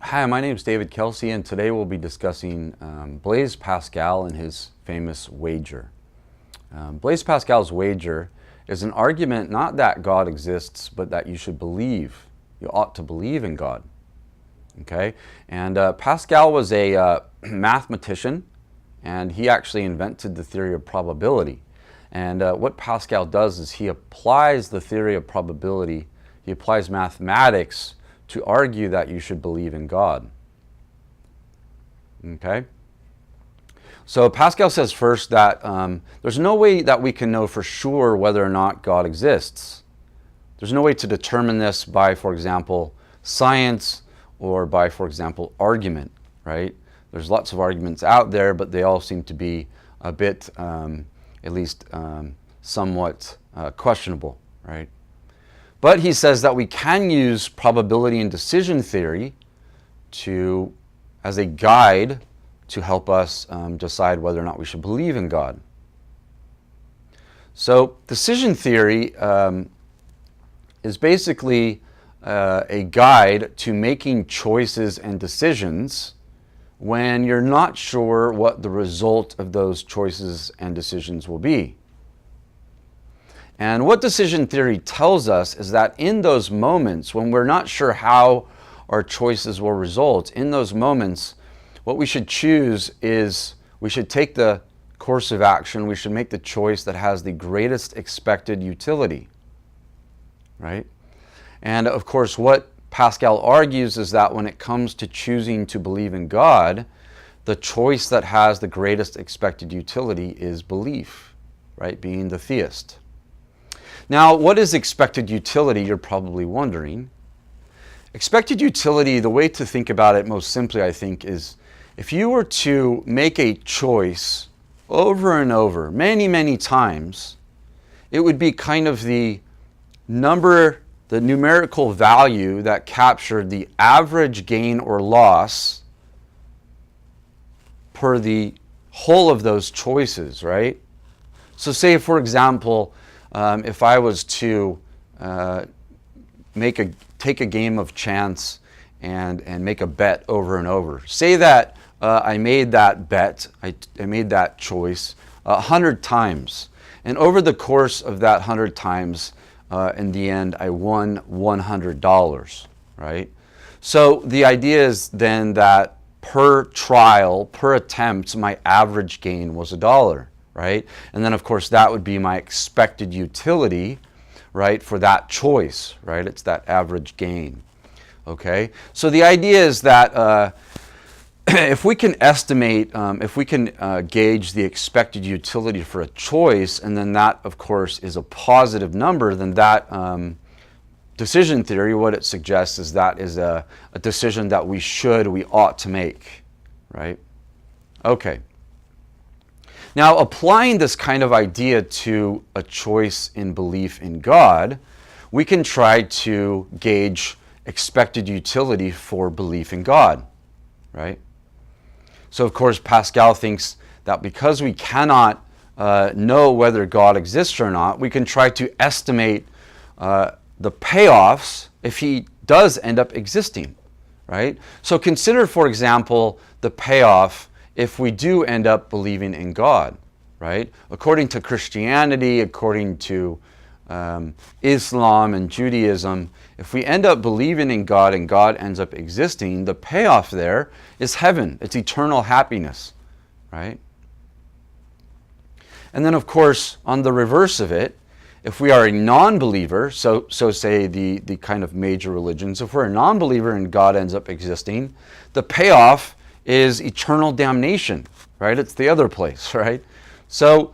Hi, my name is David Kelsey, and today we'll be discussing Blaise Pascal and his famous wager. Blaise Pascal's wager is an argument not that God exists, but that you should believe. You ought to believe in God. Okay? And Pascal was a mathematician, and he actually invented the theory of probability. And what Pascal does is he applies the theory of probability, he applies mathematics to argue that you should believe in God. Okay? So Pascal says first that there's no way that we can know for sure whether or not God exists. There's no way to determine this by, for example, science or by, for example, argument, right? There's lots of arguments out there, but they all seem to be a bit, at least somewhat questionable, right? But he says that we can use probability and decision theory as a guide to help us decide whether or not we should believe in God. So decision theory is basically a guide to making choices and decisions when you're not sure what the result of those choices and decisions will be. And what decision theory tells us is that in those moments when we're not sure how our choices will result, in those moments, what we should choose is we should take the course of action, we should make the choice that has the greatest expected utility, right? And of course, what Pascal argues is that when it comes to choosing to believe in God, the choice that has the greatest expected utility is belief, right? Being the theist. Now, what is expected utility, you're probably wondering. Expected utility, the way to think about it most simply, I think, is if you were to make a choice over and over, many, many times, it would be kind of the numerical value that captured the average gain or loss per the whole of those choices, right? So say, for example, if I was to take a game of chance and make a bet over and over. Say that I made that bet, I made that choice 100 times. And over the course of that 100 times, in the end, I won $100, right? So the idea is then that per trial, per attempt, my average gain was $1. Right? And then, of course, that would be my expected utility, right, for that choice, right? It's that average gain, okay? So the idea is that if we can estimate, if we can gauge the expected utility for a choice, and then that, of course, is a positive number, then that decision theory, what it suggests is that is a decision that we ought to make, right? Okay. Now, applying this kind of idea to a choice in belief in God, we can try to gauge expected utility for belief in God, right? So, of course, Pascal thinks that because we cannot know whether God exists or not, we can try to estimate the payoffs if he does end up existing, right? So consider, for example, the payoff if we do end up believing in God, right? According to Christianity, according to Islam and Judaism, if we end up believing in God and God ends up existing, the payoff there is heaven. It's eternal happiness, right? And then, of course, on the reverse of it, if we are a non-believer, so say the kind of major religions, if we're a non-believer and God ends up existing, the payoff is eternal damnation, right? It's the other place, right? So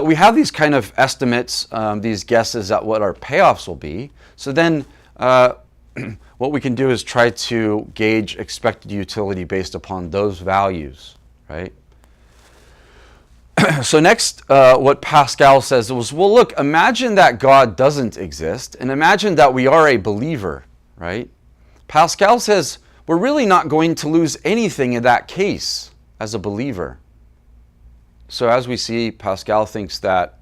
we have these kind of estimates, these guesses at what our payoffs will be. So then what we can do is try to gauge expected utility based upon those values, right? So next, what Pascal says was, well, look, imagine that God doesn't exist, and imagine that we are a believer, right? Pascal says, we're really not going to lose anything in that case as a believer. So as we see, Pascal thinks that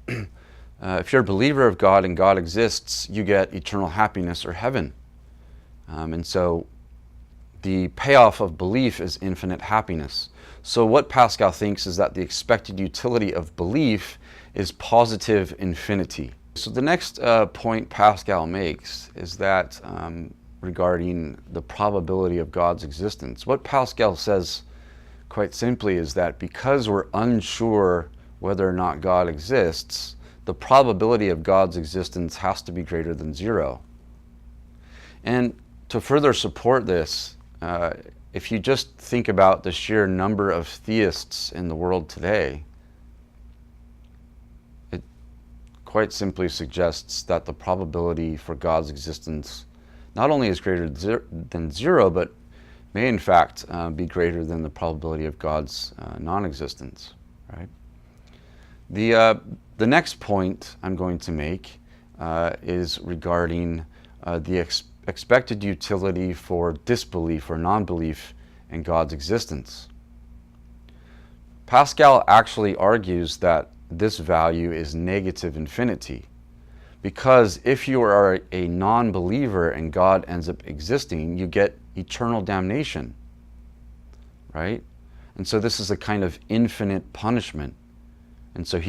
if you're a believer of God and God exists, you get eternal happiness or heaven. And so the payoff of belief is infinite happiness. So what Pascal thinks is that the expected utility of belief is positive infinity. So the next point Pascal makes is that regarding the probability of God's existence. What Pascal says quite simply is that because we're unsure whether or not God exists, the probability of God's existence has to be greater than 0. And to further support this, if you just think about the sheer number of theists in the world today, it quite simply suggests that the probability for God's existence not only is greater than 0, but may in fact be greater than the probability of God's non-existence, right? The next point I'm going to make is regarding the expected utility for disbelief or non-belief in God's existence. Pascal actually argues that this value is negative infinity, because if you are a non-believer and God ends up existing, you get eternal damnation, right? And so this is a kind of infinite punishment. And so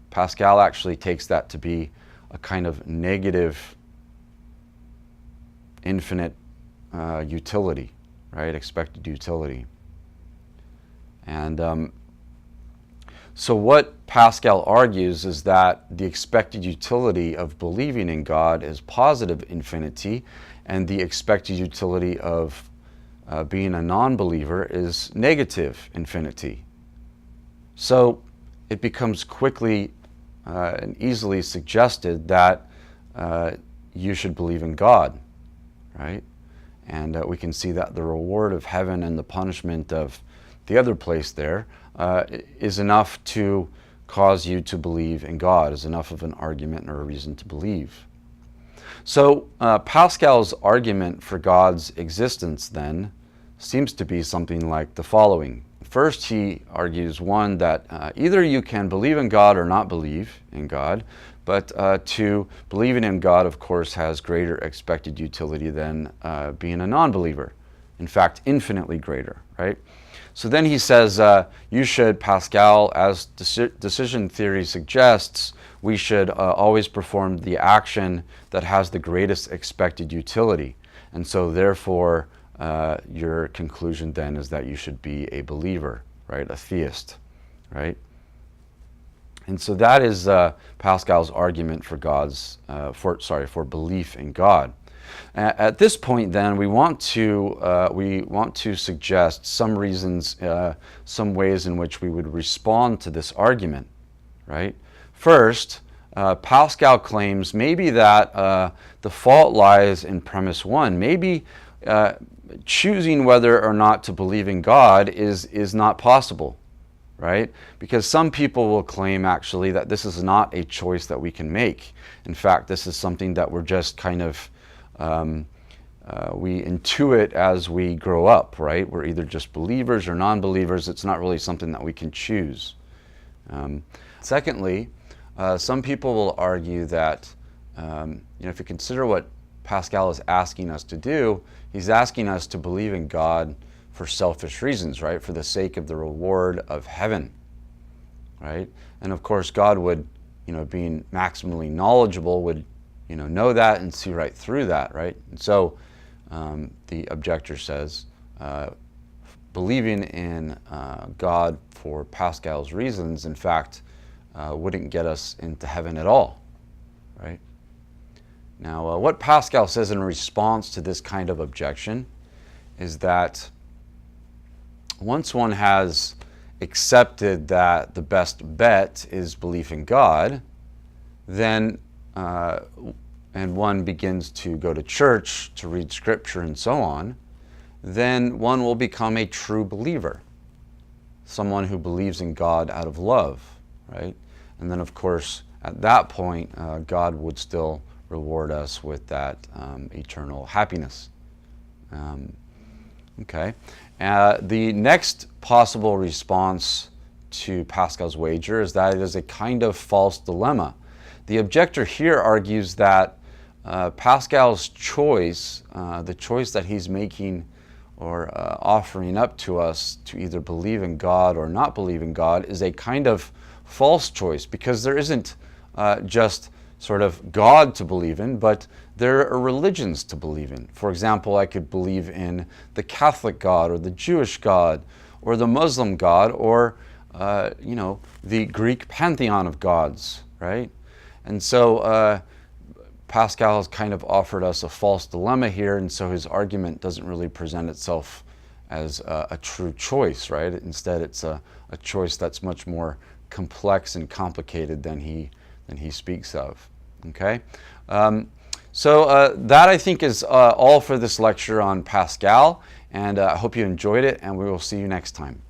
Pascal actually takes that to be a kind of negative infinite utility, right? Expected utility. And so what Pascal argues is that the expected utility of believing in God is positive infinity, and the expected utility of being a non-believer is negative infinity. So it becomes quickly and easily suggested that you should believe in God, right? And we can see that the reward of heaven and the punishment of the other place there is enough to cause you to believe in God, is enough of an argument or a reason to believe. So Pascal's argument for God's existence then seems to be something like the following. First, he argues, one, that either you can believe in God or not believe in God, but to believing in God, of course, has greater expected utility than being a non-believer. In fact, infinitely greater, right? So then he says, you should, Pascal, as decision theory suggests, we should always perform the action that has the greatest expected utility. And so therefore, your conclusion then is that you should be a believer, right? A theist, right? And so that is Pascal's argument for for belief in God. At this point, then, we want to suggest some reasons, some ways in which we would respond to this argument, right? First, Pascal claims maybe that the fault lies in premise 1. Maybe choosing whether or not to believe in God is not possible, right? Because some people will claim actually that this is not a choice that we can make. In fact, this is something that we're just kind of we intuit as we grow up, right? We're either just believers or non-believers. It's not really something that we can choose. Secondly, some people will argue that if you consider what Pascal is asking us to do, he's asking us to believe in God for selfish reasons, right? For the sake of the reward of heaven, right? And of course, God would, being maximally knowledgeable, would know that and see right through that, right? And so the objector says, believing in God for Pascal's reasons, in fact, wouldn't get us into heaven at all, right? Now, what Pascal says in response to this kind of objection is that once one has accepted that the best bet is belief in God, then and one begins to go to church, to read scripture and so on, then one will become a true believer, someone who believes in God out of love, right? And then, of course, at that point, God would still reward us with that eternal happiness. Okay. The next possible response to Pascal's wager is that it is a kind of false dilemma. The objector here argues that Pascal's choice, the choice that he's making offering up to us to either believe in God or not believe in God is a kind of false choice, because there isn't just sort of God to believe in, but there are religions to believe in. For example, I could believe in the Catholic God or the Jewish God or the Muslim God or the Greek pantheon of gods, right? And so Pascal has kind of offered us a false dilemma here, and so his argument doesn't really present itself as a true choice, right? Instead, it's a choice that's much more complex and complicated than he speaks of. Okay, so that I think is all for this lecture on Pascal, and I hope you enjoyed it, and we will see you next time.